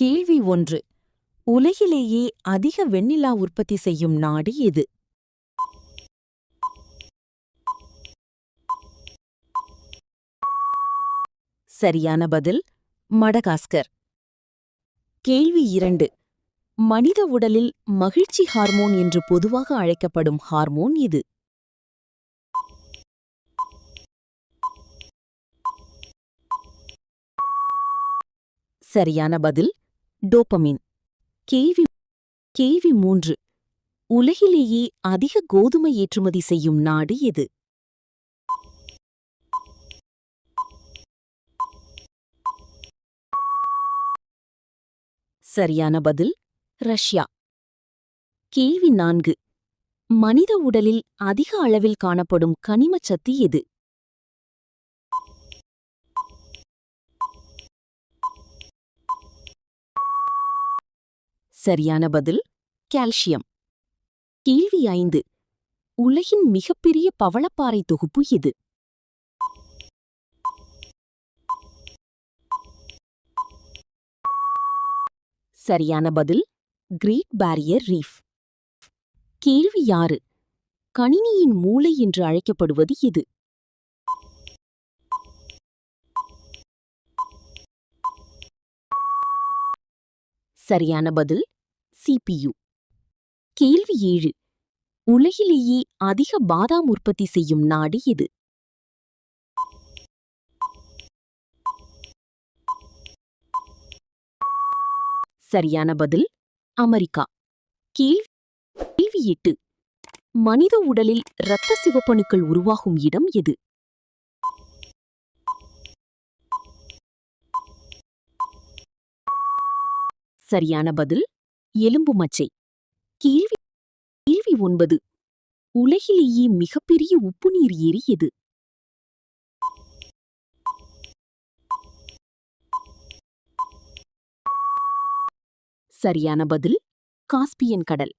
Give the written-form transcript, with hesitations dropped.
கேள்வி 1. உலகிலேயே அதிக வெண்ணிலா உற்பத்தி செய்யும் நாடு எது? சரியான பதில் மடகாஸ்கர். கேள்வி 2. மனித உடலில் மகிழ்ச்சி ஹார்மோன் என்று பொதுவாக அழைக்கப்படும் ஹார்மோன் இது. சரியான பதில் டோபமின். கேள்வி 3. உலகிலேயே அதிக கோதுமை ஏற்றுமதி செய்யும் நாடு எது? சரியான பதில் ரஷ்யா. கேள்வி 4. மனித உடலில் அதிக அளவில் காணப்படும் கனிமச்சத்து எது? சரியான பதில் கால்சியம். கேள்வி 5. உலகின் மிகப்பெரிய பவளப்பாறை தொகுப்பு எது? சரியான பதில் கிரேட் பேரியர் ரீஃப். கேள்வி 6. கணினியின் மூளை என்று அழைக்கப்படுவது எது? சரியான பதில் CPU. கேள்வி 7. உலகிலேயே அதிக பாதாம் உற்பத்தி செய்யும் நாடு எது? சரியான பதில் அமெரிக்கா. கேள்வி 8. மனித உடலில் இரத்த சிவப்பணுக்கள் உருவாகும் இடம் எது? சரியான பதில் எலும்பு மச்சை. கேள்வி 9. உலகிலேயே மிகப்பெரிய உப்புநீர் ஏரி எது? சரியான பதில் காஸ்பியன் கடல்.